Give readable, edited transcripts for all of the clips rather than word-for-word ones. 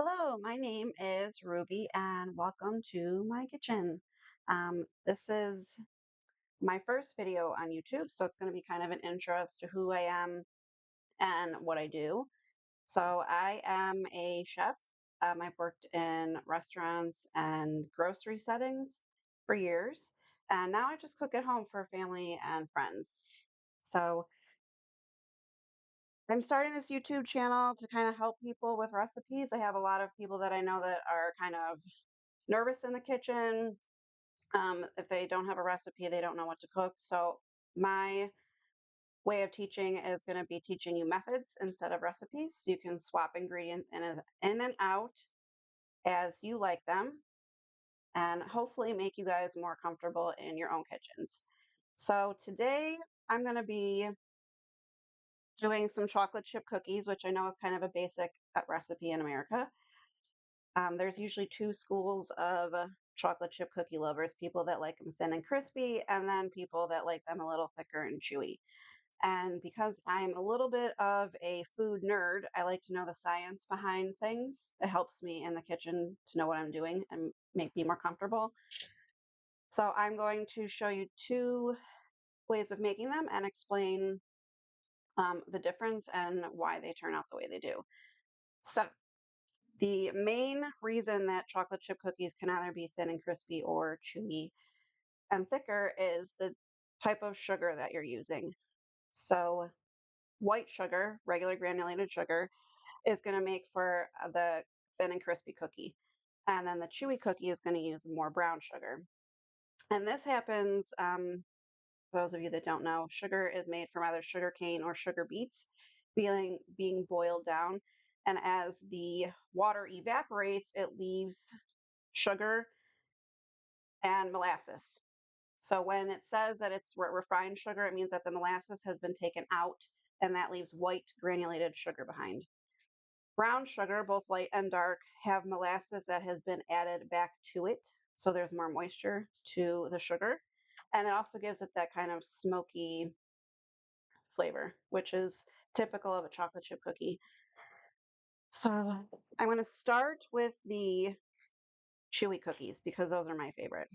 Hello, my name is Ruby and welcome to my kitchen. This is my first video on YouTube, so it's going to be kind of an intro as to who I am and what I do. So I am a chef. I've worked in restaurants and grocery settings for years, and now I just cook at home for family and friends. So I'm starting this YouTube channel to kind of help people with recipes. I have a lot of people that I know that are kind of nervous in the kitchen. If they don't have a recipe, they don't know what to cook. So my way of teaching is going to be teaching you methods instead of recipes. So you can swap ingredients in and out as you like them and hopefully make you guys more comfortable in your own kitchens. So today I'm going to be doing some chocolate chip cookies, which I know is kind of a basic recipe in America. There's usually two schools of chocolate chip cookie lovers, people that like them thin and crispy, and then people that like them a little thicker and chewy. And because I'm a little bit of a food nerd, I like to know the science behind things. It helps me in the kitchen to know what I'm doing and make me more comfortable. So I'm going to show you two ways of making them and explain the difference and why they turn out the way they do. So the main reason that chocolate chip cookies can either be thin and crispy or chewy and thicker is the type of sugar that you're using. So white sugar, regular granulated sugar, is going to make for the thin and crispy cookie. And then the chewy cookie is going to use more brown sugar. And this happens, for those of you that don't know, sugar is made from either sugar cane or sugar beets being boiled down. And as the water evaporates, it leaves sugar and molasses. So when it says that it's refined sugar, it means that the molasses has been taken out and that leaves white granulated sugar behind. Brown sugar, both light and dark, have molasses that has been added back to it. So there's more moisture to the sugar. And it also gives it that kind of smoky flavor, which is typical of a chocolate chip cookie. So I'm going to start with the chewy cookies because those are my favorite.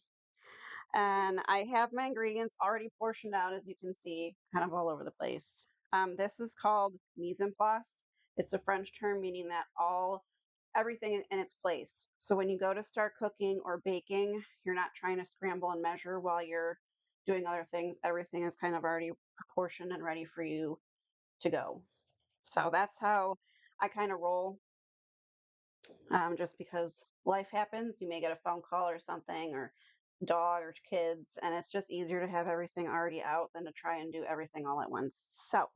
And I have my ingredients already portioned out, as you can see, kind of all over the place. This is called mise en place. It's a French term meaning that everything in its place. So when you go to start cooking or baking, you're not trying to scramble and measure while you're doing other things. Everything is kind of already portioned and ready for you to go. So that's how I kind of roll, just because life happens. You may get a phone call or something, or dog or kids, and it's just easier to have everything already out than to try and do everything all at once. So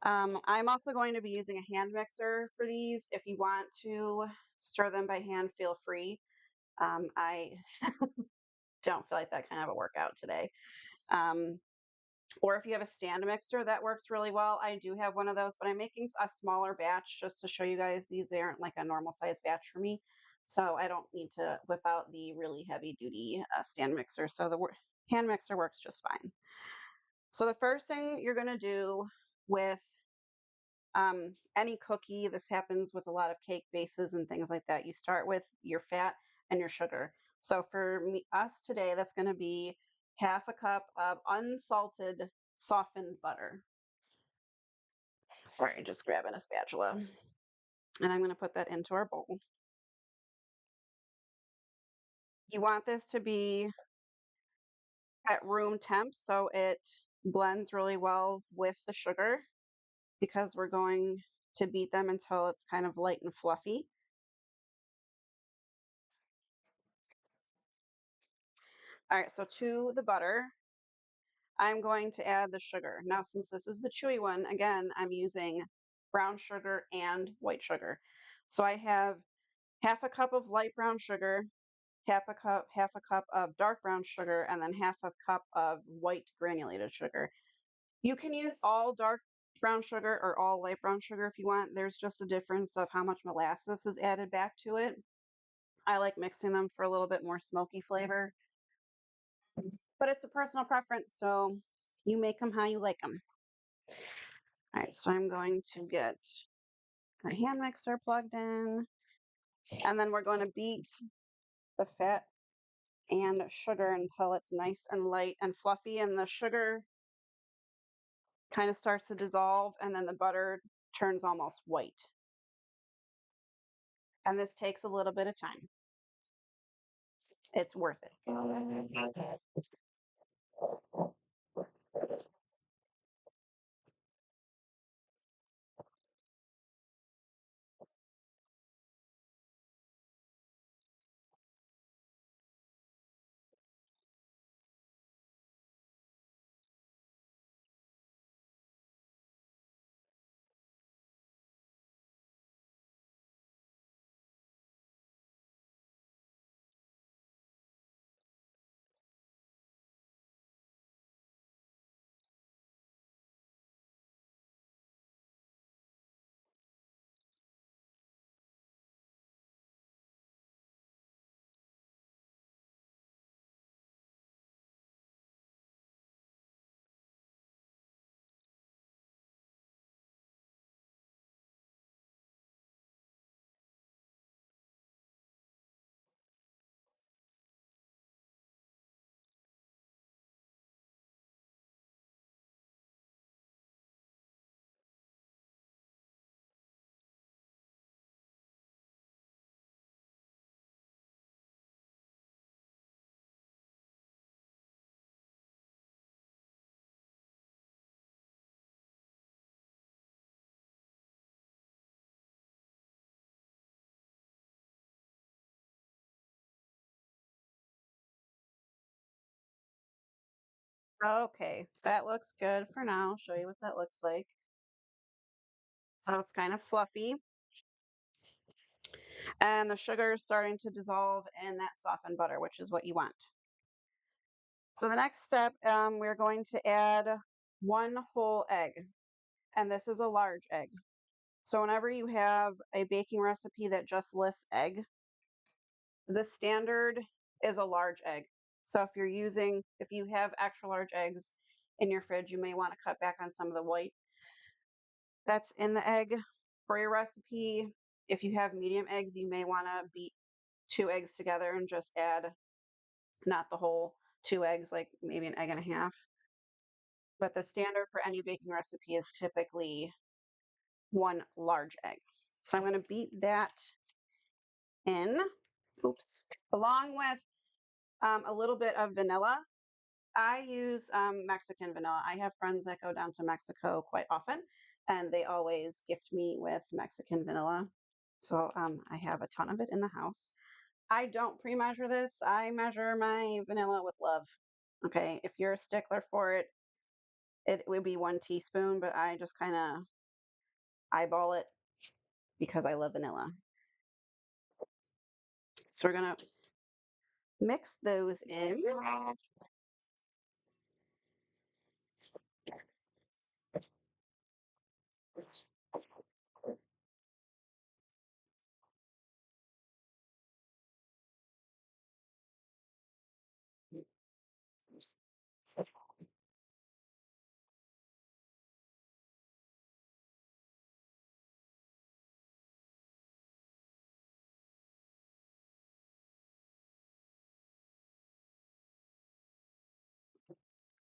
I'm also going to be using a hand mixer for these. If you want to stir them by hand, feel free. I don't feel like that kind of a workout today. Um, or if you have a stand mixer, that works really well. I do have one of those, but I'm making a smaller batch just to show you guys. These aren't like a normal size batch for me. So I don't need to whip out the really heavy duty stand mixer. So the hand mixer works just fine. So the first thing you're going to do with any cookie, this happens with a lot of cake bases and things like that. You start with your fat and your sugar. So for us today, that's going to be half a cup of unsalted softened butter. Sorry, just grabbing a spatula. And I'm going to put that into our bowl. You want this to be at room temp so it blends really well with the sugar because we're going to beat them until it's kind of light and fluffy. All right, so to the butter, I'm going to add the sugar. Now, since this is the chewy one, again, I'm using brown sugar and white sugar. So I have half a cup of light brown sugar, half a cup of dark brown sugar, and then half a cup of white granulated sugar. You can use all dark brown sugar or all light brown sugar if you want. There's just a difference of how much molasses is added back to it. I like mixing them for a little bit more smoky flavor, but it's a personal preference, so you make them how you like them. All right, so I'm going to get our hand mixer plugged in. And then we're going to beat the fat and sugar until it's nice and light and fluffy, and the sugar kind of starts to dissolve, and then the butter turns almost white. And this takes a little bit of time. It's worth it. Okay, that looks good for now. I'll show you what that looks like. So it's kind of fluffy, and the sugar is starting to dissolve in that softened butter, which is what you want. So the next step, we're going to add 1 whole egg, and this is a large egg. So whenever you have a baking recipe that just lists egg, the standard is a large egg. So if you have extra large eggs in your fridge, you may want to cut back on some of the white that's in the egg for your recipe. If you have medium eggs, you may want to beat 2 eggs together and just add not the whole 2 eggs, like maybe an egg and a half. But the standard for any baking recipe is typically 1 large egg. So I'm going to beat that in, oops, along with a little bit of vanilla. I use Mexican vanilla. I have friends that go down to Mexico quite often, and they always gift me with Mexican vanilla. So I have a ton of it in the house. I don't pre-measure this. I measure my vanilla with love. Okay, if you're a stickler for it, it would be 1 teaspoon, but I just kind of eyeball it because I love vanilla. So we're gonna mix those in.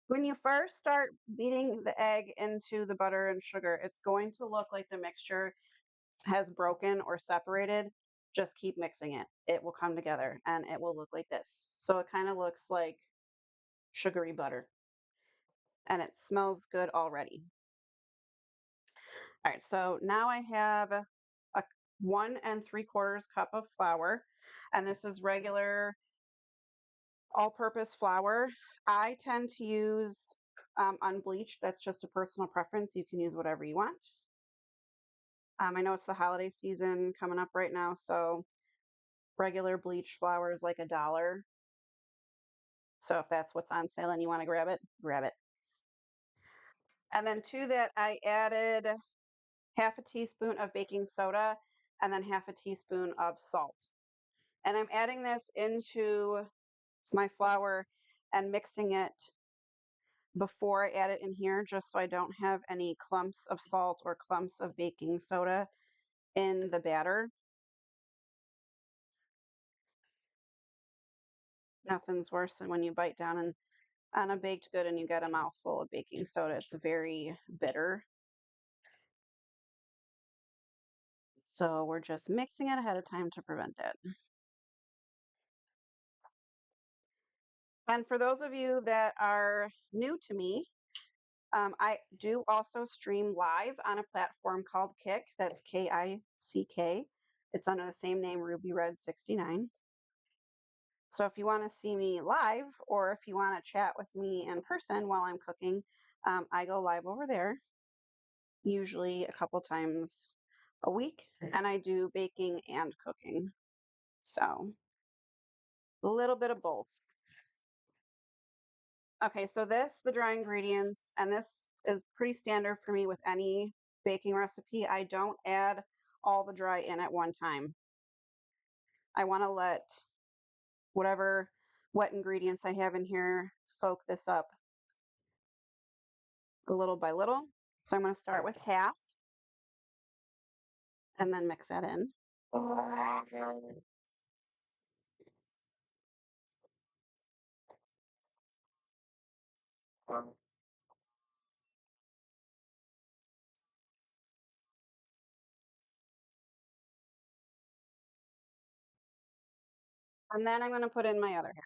When you first start beating the egg into the butter and sugar, it's going to look like the mixture has broken or separated. Just keep mixing it. It will come together and it will look like this. So it kind of looks like sugary butter, and it smells good already. All right, so now I have a 1 3/4 cup of flour, and this is regular all-purpose flour. I tend to use unbleached. That's just a personal preference. You can use whatever you want. I know it's the holiday season coming up right now, so regular bleached flour is like $1. So if that's what's on sale and you want to grab it, grab it. And then to that, I added half a teaspoon of baking soda and then half a teaspoon of salt. And I'm adding this into my flour and mixing it before I add it in here, just so I don't have any clumps of salt or clumps of baking soda in the batter. Nothing's worse than when you bite down on a baked good and you get a mouthful of baking soda. It's very bitter. So we're just mixing it ahead of time to prevent that. And for those of you that are new to me, I do also stream live on a platform called Kick. That's Kick. It's under the same name, Ruby Red 69. So if you want to see me live, or if you want to chat with me in person while I'm cooking, I go live over there, usually a couple times a week, and I do baking and cooking. So a little bit of both. Okay, so the dry ingredients, and this is pretty standard for me with any baking recipe. I don't add all the dry in at one time. I want to let whatever wet ingredients I have in here soak this up little by little. So I'm going to start with half and then mix that in. And then I'm going to put in my other half.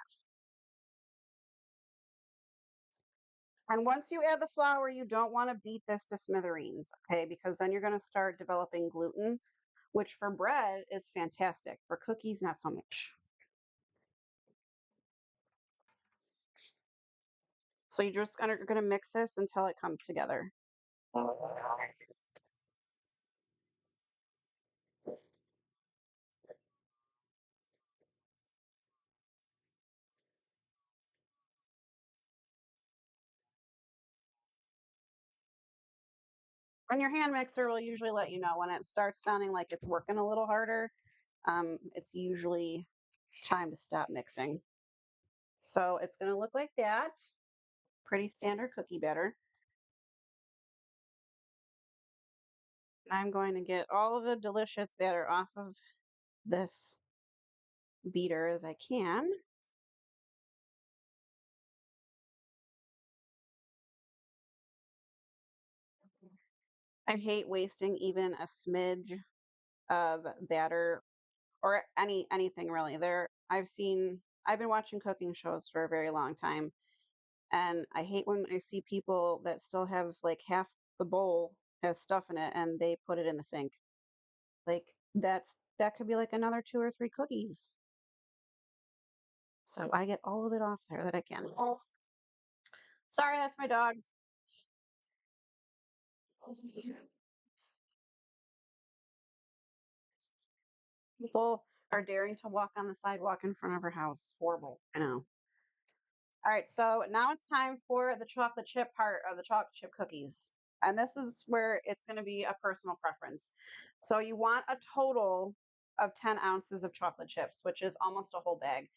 And once you add the flour, you don't want to beat this to smithereens, okay? Because then you're going to start developing gluten, which for bread is fantastic. For cookies, not so much. So you're just going to mix this until it comes together. And your hand mixer will usually let you know when it starts sounding like it's working a little harder. It's usually time to stop mixing. So it's going to look like that. Pretty standard cookie batter. I'm going to get all of the delicious batter off of this beater as I can. I hate wasting even a smidge of batter or anything really. I've been watching cooking shows for a very long time, and I hate when I see people that still have like half the bowl has stuff in it and they put it in the sink. Like that could be like another 2 or 3 cookies. So I get all of it off there that I can. Oh, sorry, that's my dog. People are daring to walk on the sidewalk in front of her house. Horrible. I know. All right, so now it's time for the chocolate chip part of the chocolate chip cookies. And this is where it's going to be a personal preference. So you want a total of 10 ounces of chocolate chips, which is almost a whole bag.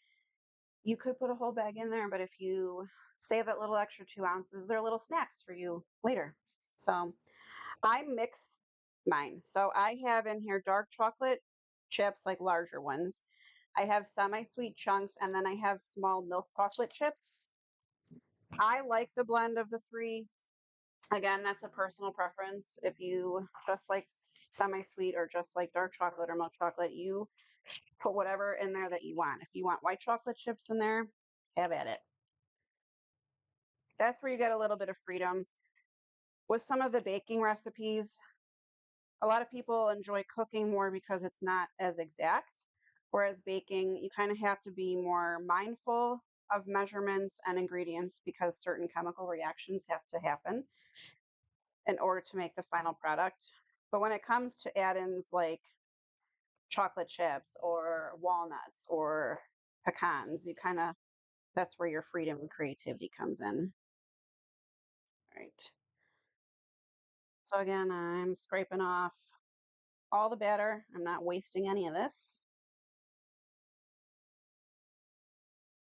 You could put a whole bag in there, but if you save that little extra 2 ounces, they're little snacks for you later. So I mix mine. So I have in here dark chocolate chips, like larger ones. I have semi-sweet chunks, and then I have small milk chocolate chips. I like the blend of the three. Again, that's a personal preference. If you just like semi-sweet or just like dark chocolate or milk chocolate, you put whatever in there that you want. If you want white chocolate chips in there, have at it. That's where you get a little bit of freedom. With some of the baking recipes, a lot of people enjoy cooking more because it's not as exact. Whereas baking, you kind of have to be more mindful of measurements and ingredients because certain chemical reactions have to happen in order to make the final product. But when it comes to add-ins like chocolate chips or walnuts or pecans, that's where your freedom and creativity comes in. All right. So again, I'm scraping off all the batter. I'm not wasting any of this.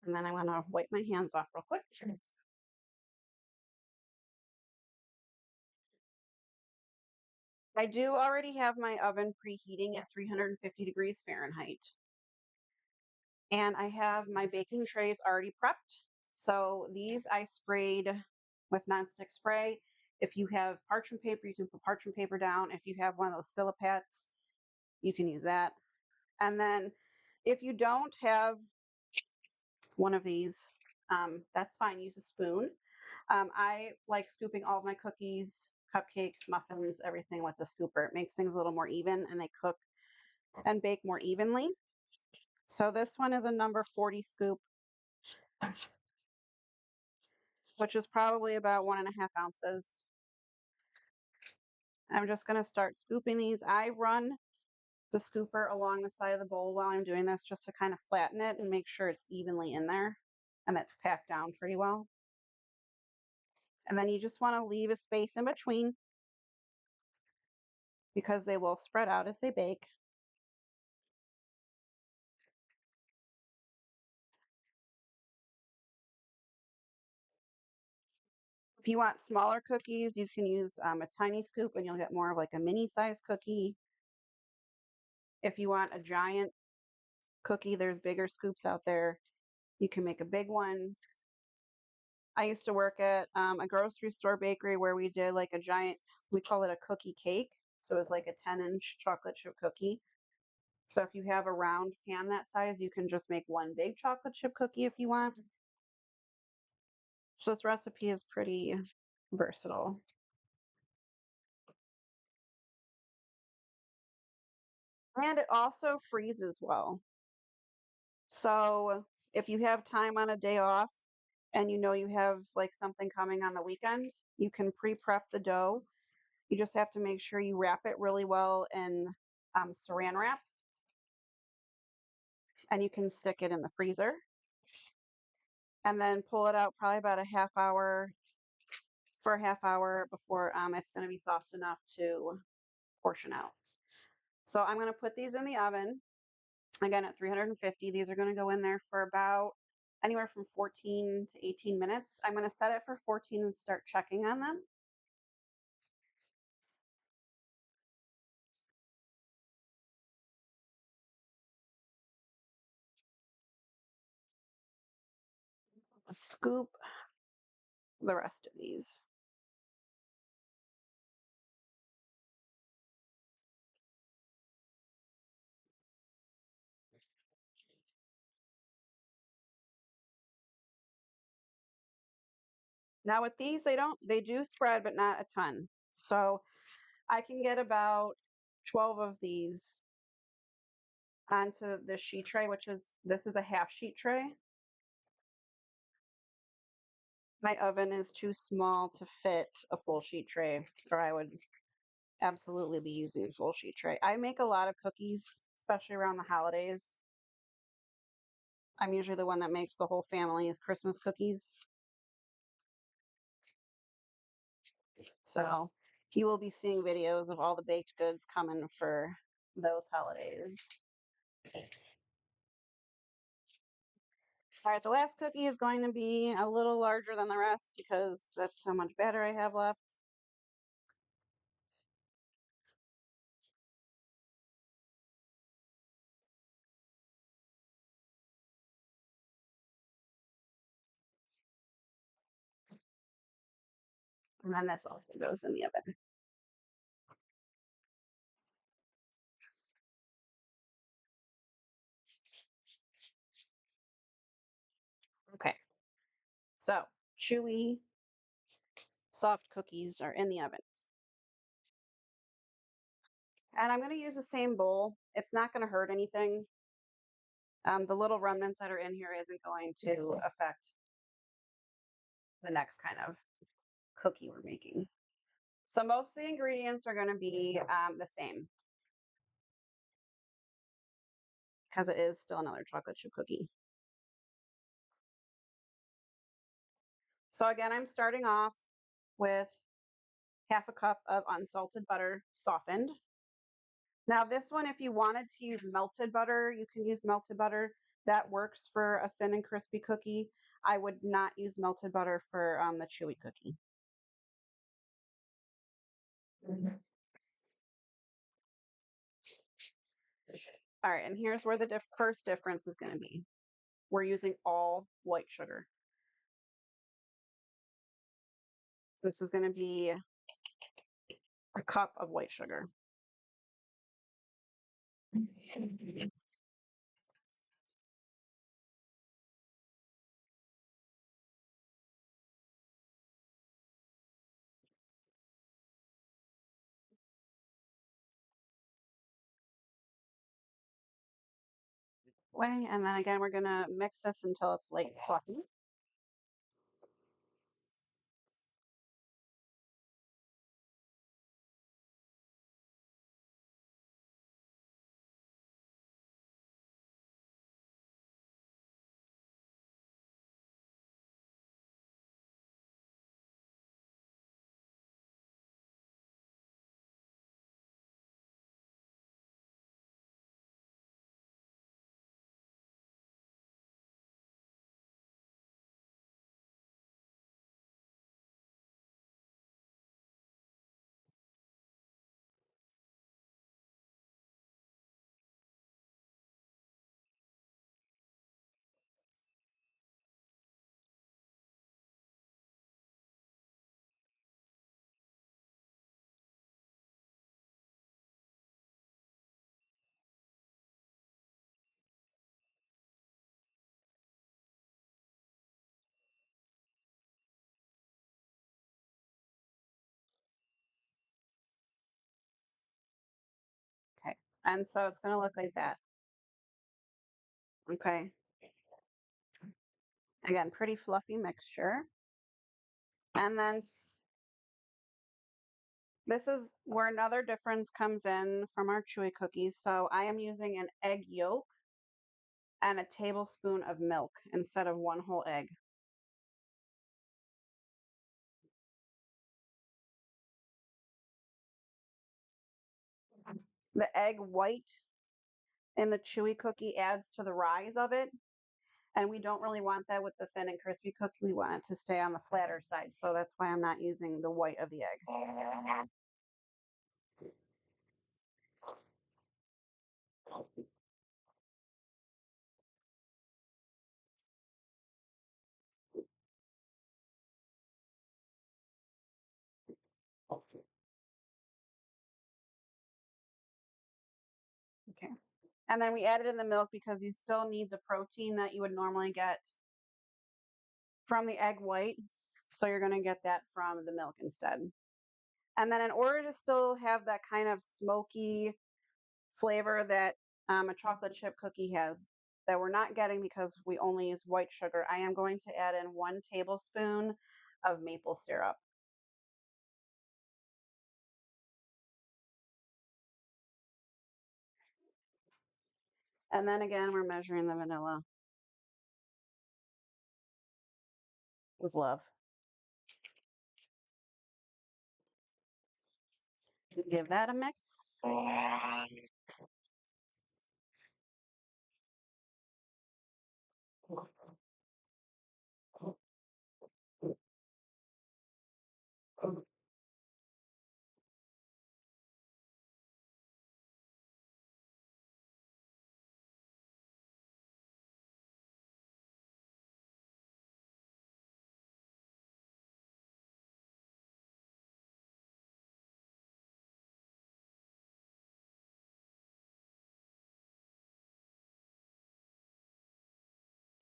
And then I want to wipe my hands off real quick. Sure. I do already have my oven preheating at 350 degrees Fahrenheit. And I have my baking trays already prepped. So these I sprayed with nonstick spray. If you have parchment paper, you can put parchment paper down. If you have one of those Silipats, you can use that. And then if you don't have one of these, that's fine. Use a spoon. I like scooping all of my cookies, cupcakes, muffins, everything with a scooper. It makes things a little more even and they cook and bake more evenly. So this one is a number 40 scoop, which is probably about 1.5 ounces. I'm just going to start scooping these. I run the scooper along the side of the bowl while I'm doing this just to kind of flatten it and make sure it's evenly in there and that's packed down pretty well. And then you just want to leave a space in between because they will spread out as they bake. If you want smaller cookies, you can use a tiny scoop and you'll get more of like a mini size cookie. If you want a giant cookie, there's bigger scoops out there. You can make a big one. I used to work at a grocery store bakery where we did like a giant, we call it a cookie cake. So it's like a 10-inch chocolate chip cookie. So if you have a round pan that size, you can just make one big chocolate chip cookie if you want. So this recipe is pretty versatile. And it also freezes well. So if you have time on a day off and you know you have like something coming on the weekend, you can pre-prep the dough. You just have to make sure you wrap it really well in saran wrap, and you can stick it in the freezer and then pull it out probably about a half hour before it's going to be soft enough to portion out. So I'm going to put these in the oven again at 350. These are going to go in there for about anywhere from 14 to 18 minutes. I'm going to set it for 14 and start checking on them. Scoop the rest of these. Now with these, they do spread, but not a ton. So I can get about 12 of these onto this sheet tray, this is a half sheet tray. My oven is too small to fit a full sheet tray, or I would absolutely be using a full sheet tray. I make a lot of cookies, especially around the holidays. I'm usually the one that makes the whole family's Christmas cookies. So you will be seeing videos of all the baked goods coming for those holidays. All right, the last cookie is going to be a little larger than the rest because that's how much batter I have left. And then this also goes in the oven. Okay, so chewy, soft cookies are in the oven. And I'm going to use the same bowl. It's not going to hurt anything. The little remnants that are in here isn't going to affect the next kind of cookie we're making. So most of the ingredients are going to be the same because it is still another chocolate chip cookie. So again, I'm starting off with half a cup of unsalted butter softened. Now this one, if you wanted to use melted butter, you can use melted butter. That works for a thin and crispy cookie. I would not use melted butter for the chewy cookie. All right, and here's where the first difference is going to be. We're using all white sugar. So this is going to be a cup of white sugar. Way, and then again, we're going to mix this until it's light fluffy. Okay, and so it's going to look like that. Okay, again, pretty fluffy mixture. And then this is where another difference comes in from our Chewy cookies. So I am using an egg yolk and a tablespoon of milk instead of one whole egg. The egg white in the Chewy cookie adds to the rise of it. And we don't really want that with the thin and crispy cookie. We want it to stay on the flatter side. So that's why I'm not using the white of the egg. Okay. And then we added in the milk because you still need the protein that you would normally get from the egg white. So you're going to get that from the milk instead. And then in order to still have that kind of smoky flavor that a chocolate chip cookie has, that we're not getting because we only use white sugar, I am going to add in 1 tablespoon of maple syrup. And then again, we're measuring the vanilla with love. Give that a mix.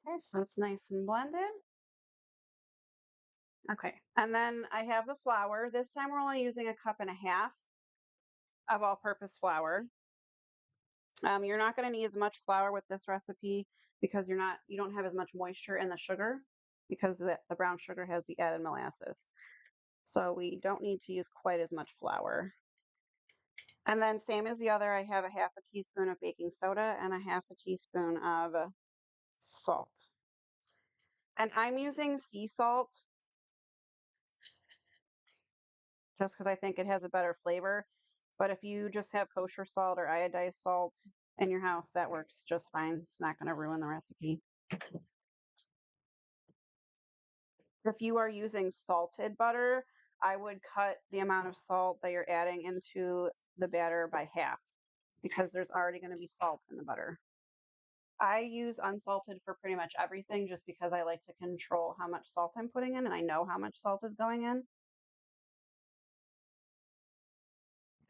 Okay, so it's nice and blended. Okay, and then I have the flour. This time we're only using 1.5 cups of all-purpose flour. You're not going to need as much flour with this recipe because you don't have as much moisture in the sugar because the brown sugar has the added molasses. So we don't need to use quite as much flour. And then same as the other, I have 1/2 teaspoon of baking soda and 1/2 teaspoon of salt. And I'm using sea salt just because I think it has a better flavor. But if you just have kosher salt or iodized salt in your house, that works just fine. It's not going to ruin the recipe. If you are using salted butter, I would cut the amount of salt that you're adding into the batter by half. because there's already going to be salt in the butter. I use unsalted for pretty much everything just because I like to control how much salt I'm putting in and I know how much salt is going in.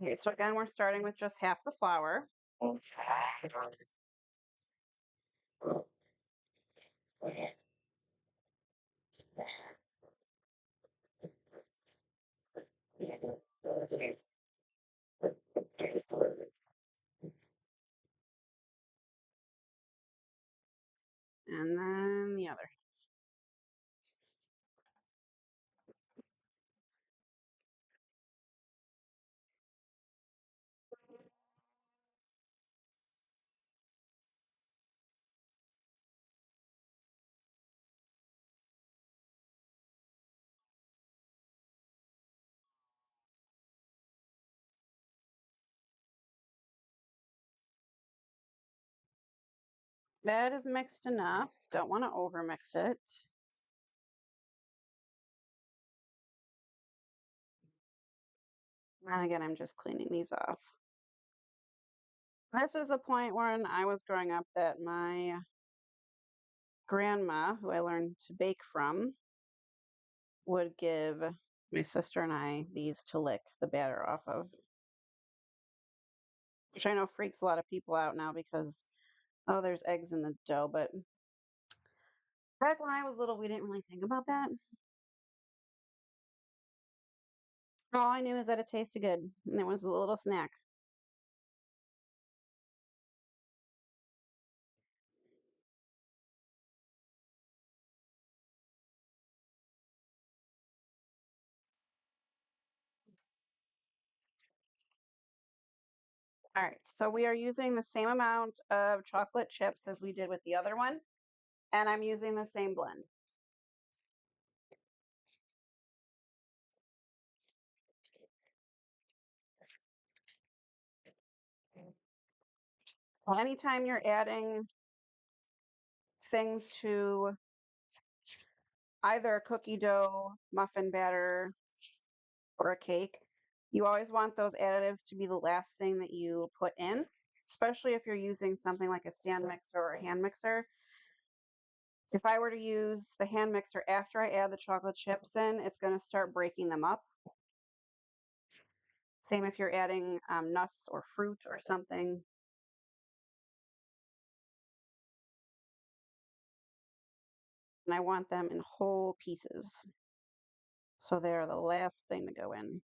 Okay, so again, we're starting with just half the flour. And then the other. That is mixed enough. Don't want to overmix it. And again, I'm just cleaning these off. This is the point when I was growing up that my grandma, who I learned to bake from, would give my sister and I these to lick the batter off of, which I know freaks a lot of people out now because, oh, there's eggs in the dough. But back when I was little, we didn't really think about that. All I knew is that it tasted good and it was a little snack. All right, so we are using the same amount of chocolate chips as we did with the other one, and I'm using the same blend. Well, anytime you're adding things to either a cookie dough, muffin batter, or a cake, you always want those additives to be the last thing that you put in, especially if you're using something like a stand mixer or a hand mixer. If I were to use the hand mixer after I add the chocolate chips in, it's going to start breaking them up. Same if you're adding nuts or fruit or something. And I want them in whole pieces. So they're the last thing to go in.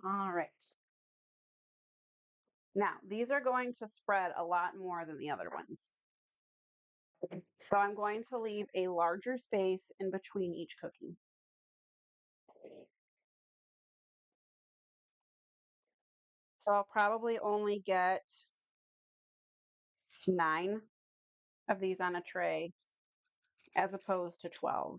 All right. Now, these are going to spread a lot more than the other ones. So I'm going to leave a larger space in between each cookie. So I'll probably only get 9 of these on a tray as opposed to 12.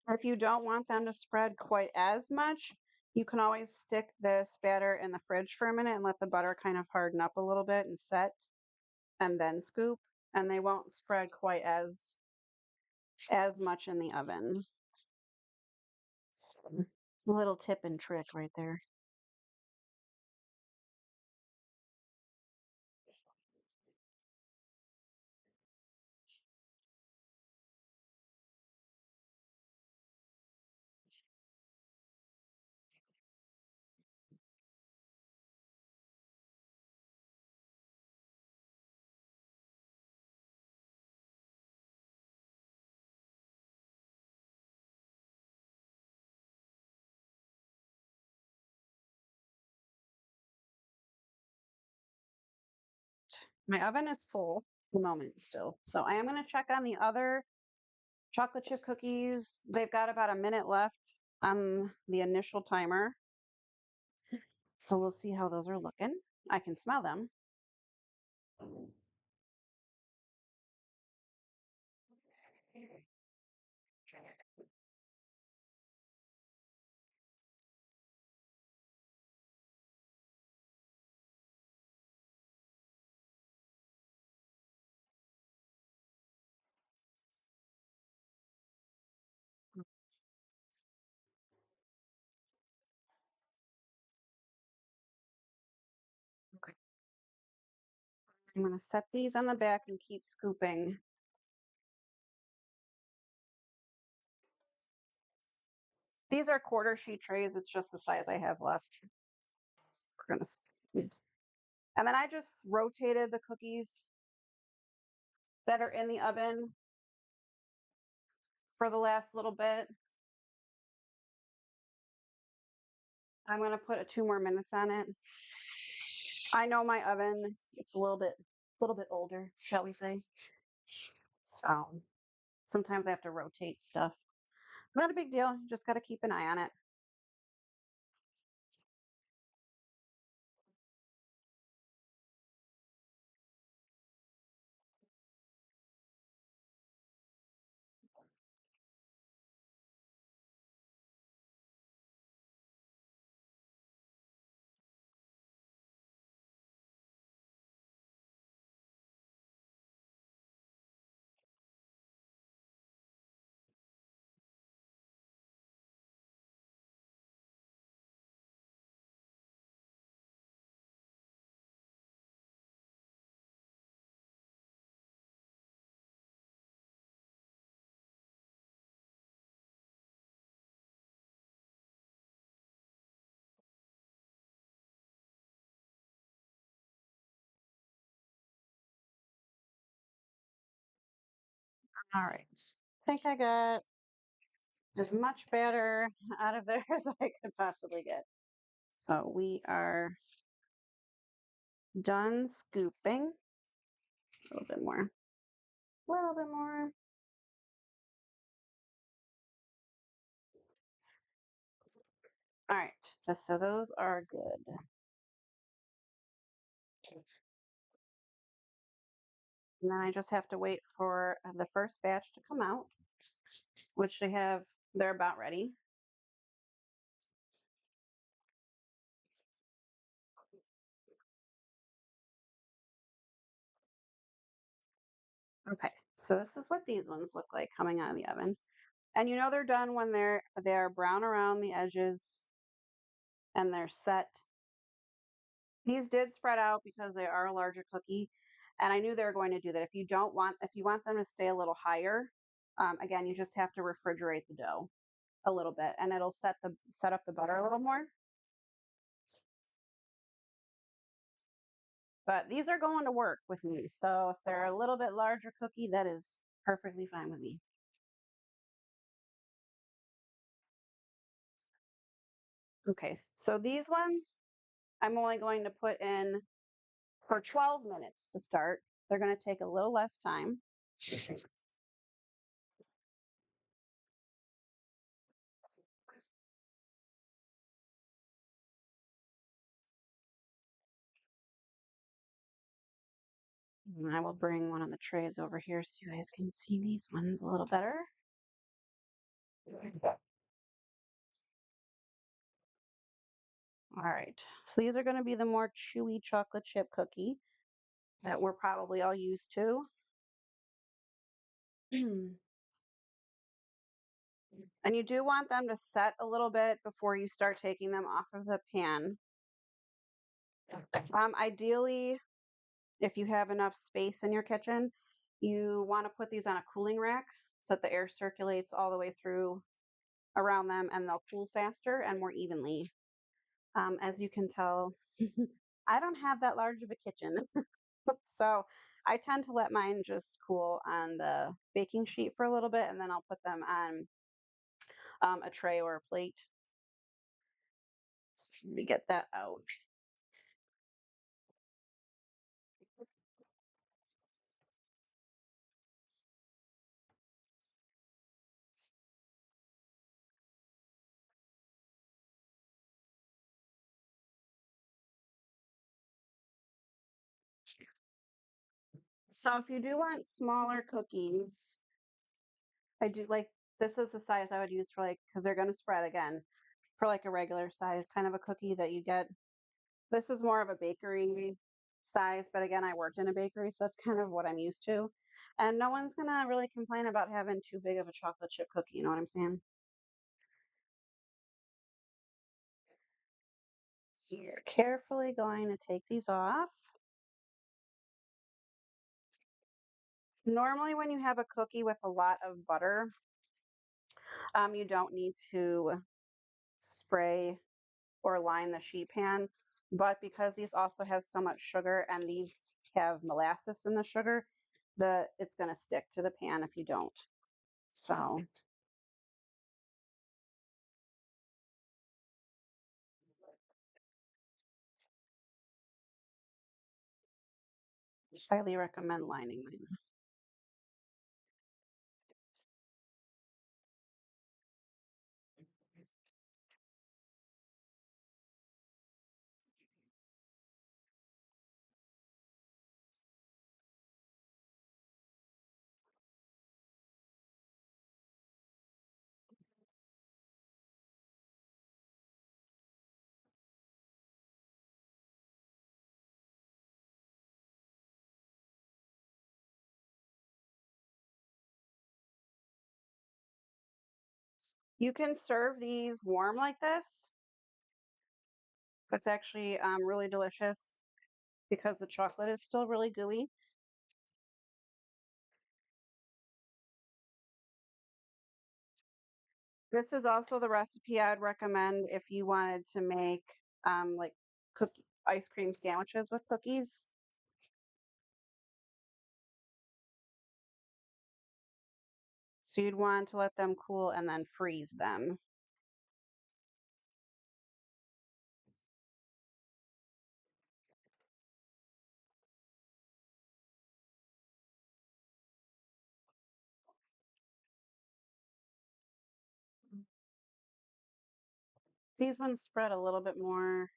If you don't want them to spread quite as much, you can always stick this batter in the fridge for a minute and let the butter kind of harden up a little bit and set, and then scoop, and they won't spread quite as much in the oven. So, little tip and trick right there. My oven is full at the moment still. So I am going to check on the other chocolate chip cookies. They've got about a minute left on the initial timer. So we'll see how those are looking. I can smell them. I'm going to set these on the back and keep scooping. These are quarter sheet trays. It's just the size I have left. We're going to scoop these. And then I just rotated the cookies that are in the oven for the last little bit. I'm going to put 2 more minutes on it. I know my oven, it's a little bit older, shall we say. So sometimes I have to rotate stuff. Not a big deal. Just got to keep an eye on it. All right. I think I got as much batter out of there as I could possibly get. So we are done scooping. A little bit more. A little bit more. All right. So those are good. And then I just have to wait for the first batch to come out, which they're about ready. Okay, so this is what these ones look like coming out of the oven. And you know they're done when they're brown around the edges and they're set. These did spread out because they are a larger cookie, and I knew they were going to do that. If you want them to stay a little higher, again, you just have to refrigerate the dough a little bit, and it'll set up the butter a little more. But these are going to work with me, so if they're a little bit larger cookie, that is perfectly fine with me. Okay, so these ones I'm only going to put in for 12 minutes to start. They're going to take a little less time. And I will bring one of the trays over here so you guys can see these ones a little better. All right, so these are going to be the more chewy chocolate chip cookie that we're probably all used to. And you do want them to set a little bit before you start taking them off of the pan. Ideally, if you have enough space in your kitchen, you want to put these on a cooling rack so that the air circulates all the way through around them and they'll cool faster and more evenly. As you can tell, I don't have that large of a kitchen. So I tend to let mine just cool on the baking sheet for a little bit and then I'll put them on a tray or a plate. So let me get that out. So if you do want smaller cookies, I do like this is the size I would use for like because they're going to spread again for like a regular size kind of a cookie that you get. This is more of a bakery size, but again, I worked in a bakery, so that's kind of what I'm used to. And no one's gonna really complain about having too big of a chocolate chip cookie, you know what I'm saying? So you're carefully going to take these off. Normally, when you have a cookie with a lot of butter, you don't need to spray or line the sheet pan. But because these also have so much sugar and these have molasses in the sugar, it's going to stick to the pan if you don't. So highly recommend lining them. You can serve these warm like this. It's actually really delicious because the chocolate is still really gooey. This is also the recipe I'd recommend if you wanted to make like cookie ice cream sandwiches with cookies. So you'd want to let them cool and then freeze them. These ones spread a little bit more.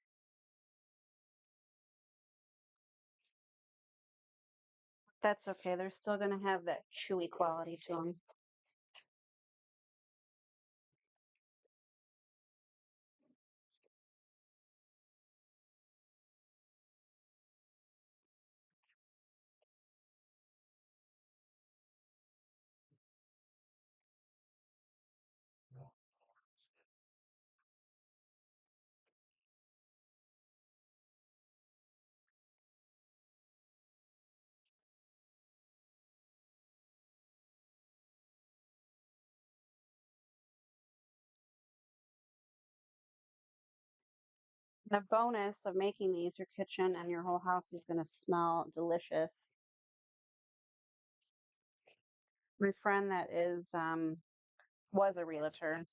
That's okay. They're still going to have that chewy quality to them. The bonus of making these, your kitchen and your whole house is going to smell delicious. My friend that is was a realtor.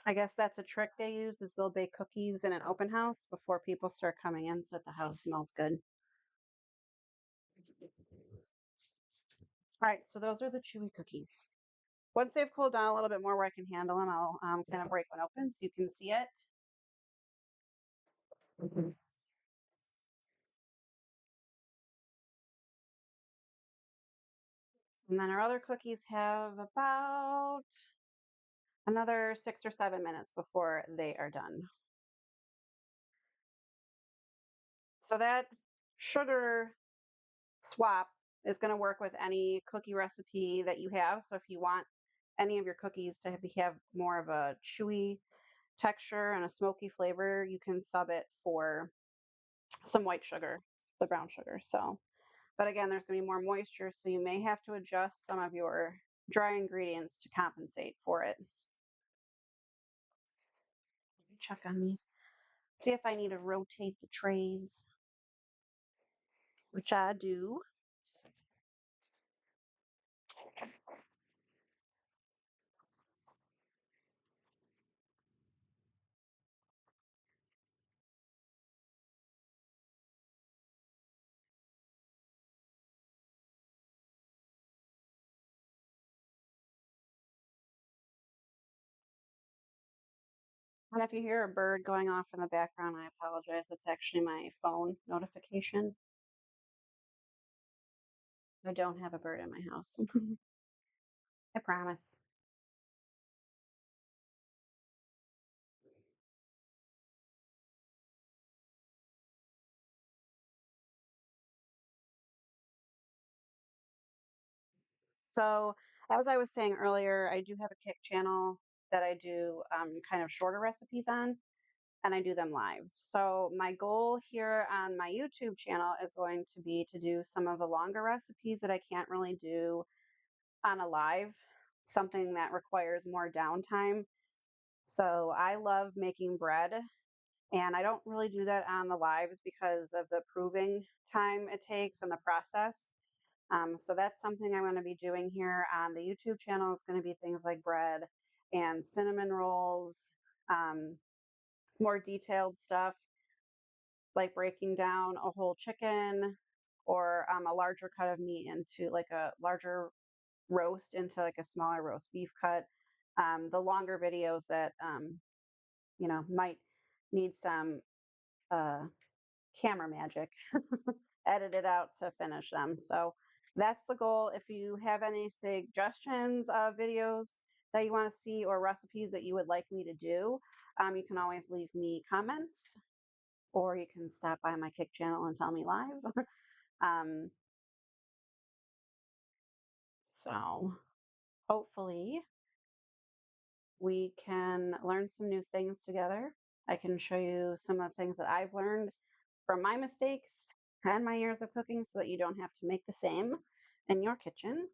I guess that's a trick they use is they'll bake cookies in an open house before people start coming in so that the house smells good. All right, so those are the chewy cookies. Once they've cooled down a little bit more where I can handle them, I'll kind of break one open so you can see it. And then our other cookies have about another 6 or 7 minutes before they are done. So that sugar swap is going to work with any cookie recipe that you have. So if you want any of your cookies to have more of a chewy texture and a smoky flavor, you can sub it for some white sugar, the brown sugar. So, but again, there's going to be more moisture, so you may have to adjust some of your dry ingredients to compensate for it. Check on these. See if I need to rotate the trays, which I do. And if you hear a bird going off in the background, I apologize. It's actually my phone notification. I don't have a bird in my house. I promise. So, as I was saying earlier, I do have a Kick channel that I do kind of shorter recipes on, and I do them live. So, my goal here on my YouTube channel is going to be to do some of the longer recipes that I can't really do on a live, something that requires more downtime. So, I love making bread, and I don't really do that on the lives because of the proving time it takes and the process. So that's something I'm going to be doing here on the YouTube channel. Is going to be things like bread and cinnamon rolls, um, more detailed stuff like breaking down a whole chicken or a larger cut of meat into like a larger roast into like a smaller roast beef cut. The longer videos that might need some uh, camera magic edited out to finish them. So that's the goal. If you have any suggestions of videos that you want to see or recipes that you would like me to do, you can always leave me comments or you can stop by my Kick channel and tell me live. um, so hopefully we can learn some new things together. I can show you some of the things that I've learned from my mistakes and my years of cooking so that you don't have to make the same in your kitchen.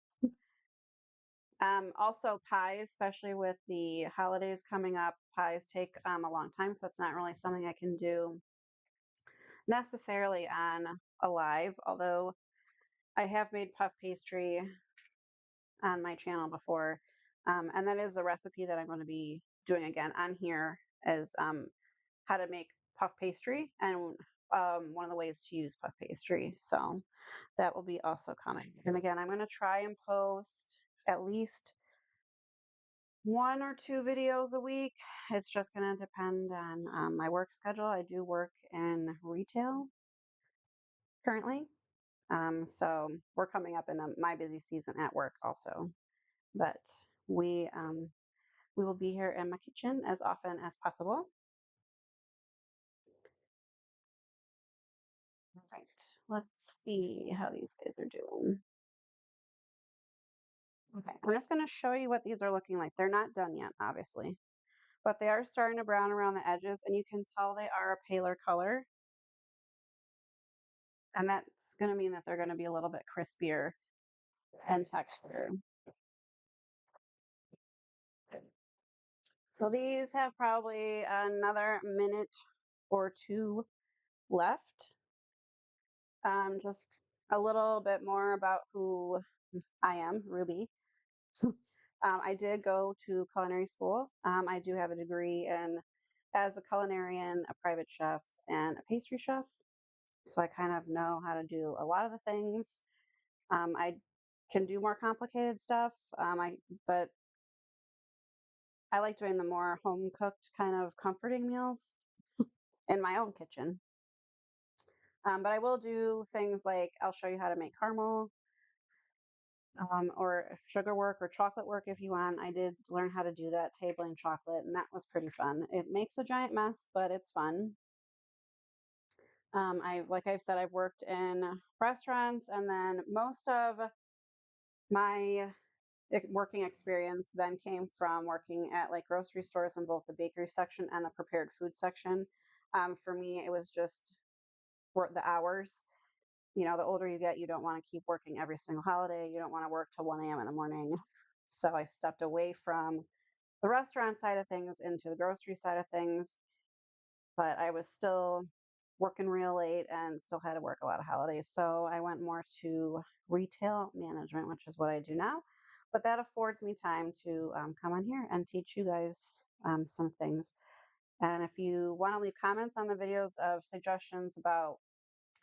Also, pies, especially with the holidays coming up, pies take a long time, so it's not really something I can do necessarily on a live, although I have made puff pastry on my channel before. And that is a recipe that I'm going to be doing again on here is how to make puff pastry and one of the ways to use puff pastry. So that will be also coming. And again, I'm going to try and post at least one or two videos a week. It's just going to depend on my work schedule. I do work in retail currently. So we're coming up in my busy season at work also. But we will be here in my kitchen as often as possible. All right, let's see how these guys are doing. Okay, I'm just going to show you what these are looking like. They're not done yet, obviously, but they are starting to brown around the edges, and you can tell they are a paler color. And that's going to mean that they're going to be a little bit crispier in texture. So these have probably another minute or two left. Just a little bit more about who I am, Ruby. I did go to culinary school. I do have a degree in as a culinarian, a private chef, and a pastry chef. So I kind of know how to do a lot of the things. I can do more complicated stuff. But I like doing the more home cooked kind of comforting meals in my own kitchen. But I will do things like I'll show you how to make caramel, or sugar work or chocolate work if you want. I did learn how to do that, tabling chocolate, and that was pretty fun. It makes a giant mess, but it's fun. Like I've said, I've worked in restaurants, and then most of my working experience then came from working at like grocery stores in both the bakery section and the prepared food section. For me, it was just work the hours. The older you get, you don't want to keep working every single holiday. You don't want to work till 1 a.m. in the morning. So I stepped away from the restaurant side of things into the grocery side of things, but I was still working real late and still had to work a lot of holidays. So I went more to retail management, which is what I do now. But that affords me time to come on here and teach you guys some things. And if you want to leave comments on the videos of suggestions about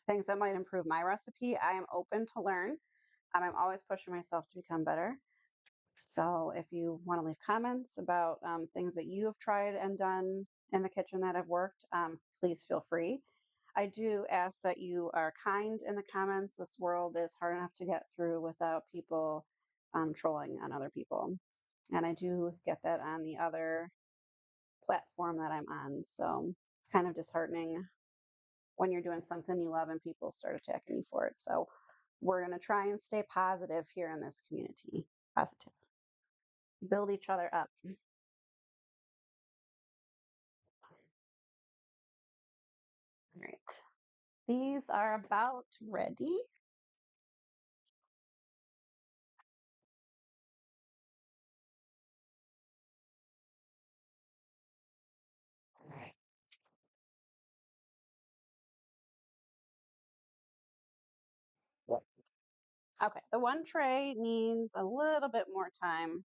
things that might improve my recipe, I am open to learn. I'm always pushing myself to become better. So if you want to leave comments about things that you have tried and done in the kitchen that have worked, please feel free. I do ask that you are kind in the comments. This world is hard enough to get through without people trolling on other people. And I do get that on the other platform that I'm on. So it's kind of disheartening when you're doing something you love and people start attacking you for it. So we're going to try and stay positive here in this community. Positive. Build each other up. All right. These are about ready. Okay, the one tray needs a little bit more time.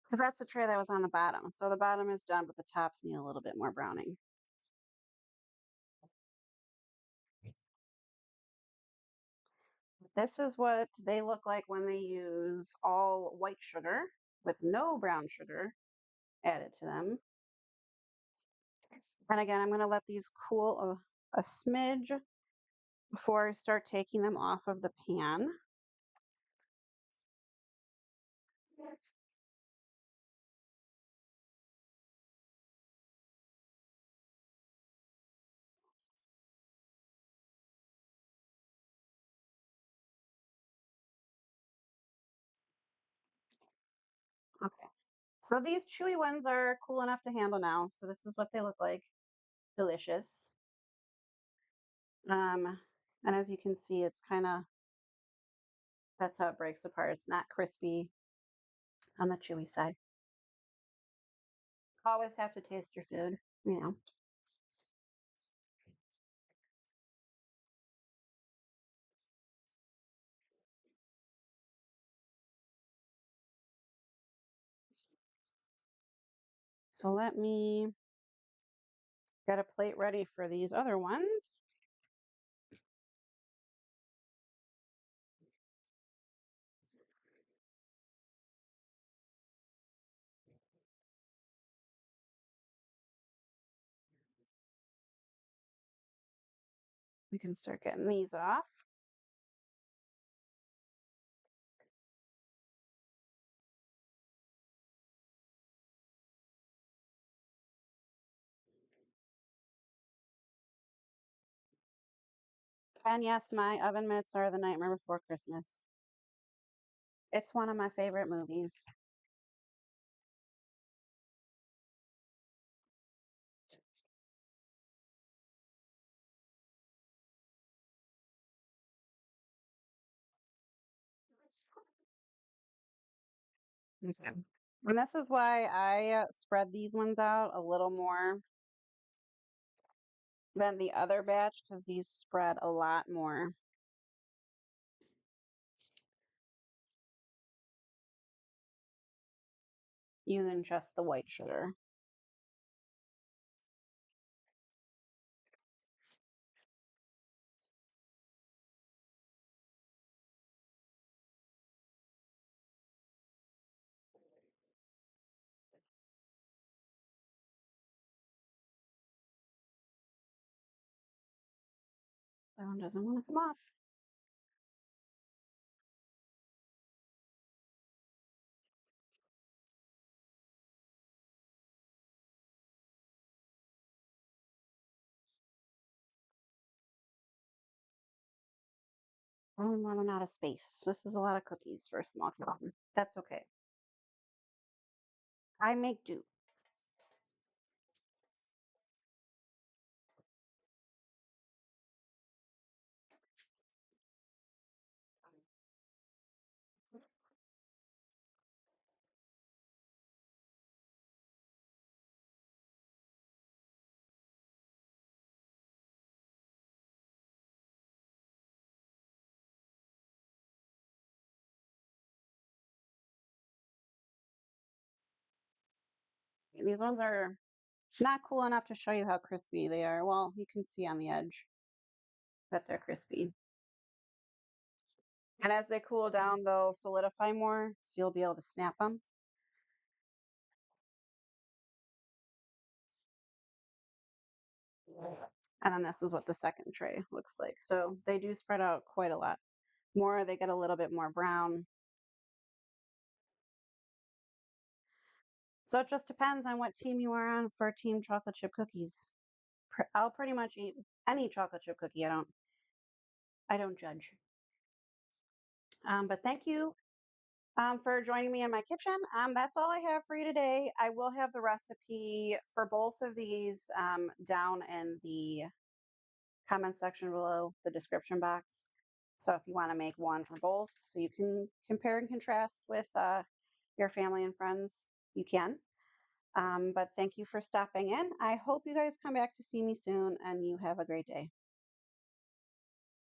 Because that's the tray that was on the bottom. So the bottom is done, but the tops need a little bit more browning. This is what they look like when they use all white sugar with no brown sugar added to them. And again, I'm going to let these cool a smidge before I start taking them off of the pan. Okay. So these chewy ones are cool enough to handle now. So this is what they look like. Delicious. And as you can see, it's kind of, that's how it breaks apart. It's not crispy on the chewy side. Always have to taste your food, you know. So let me get a plate ready for these other ones. We can start getting these off. And yes, my oven mitts are The Nightmare Before Christmas. It's one of my favorite movies. Okay. And this is why I spread these ones out a little more than the other batch, because these spread a lot more. Using just the white sugar. That one doesn't want to come off. I'm running out of space. This is a lot of cookies for a small kid. That's okay. I make do. These ones are not cool enough to show you how crispy they are. Well, you can see on the edge that they're crispy. And as they cool down, they'll solidify more, so you'll be able to snap them. And then this is what the second tray looks like. So they do spread out quite a lot more. They get a little bit more brown. So it just depends on what team you are on for team chocolate chip cookies. I'll pretty much eat any chocolate chip cookie. I don't judge. But thank you for joining me in my kitchen. That's all I have for you today. I will have the recipe for both of these down in the comment section below, the description box. So if you want to make one for both, so you can compare and contrast with your family and friends, you can. But thank you for stopping in. I hope you guys come back to see me soon, and you have a great day.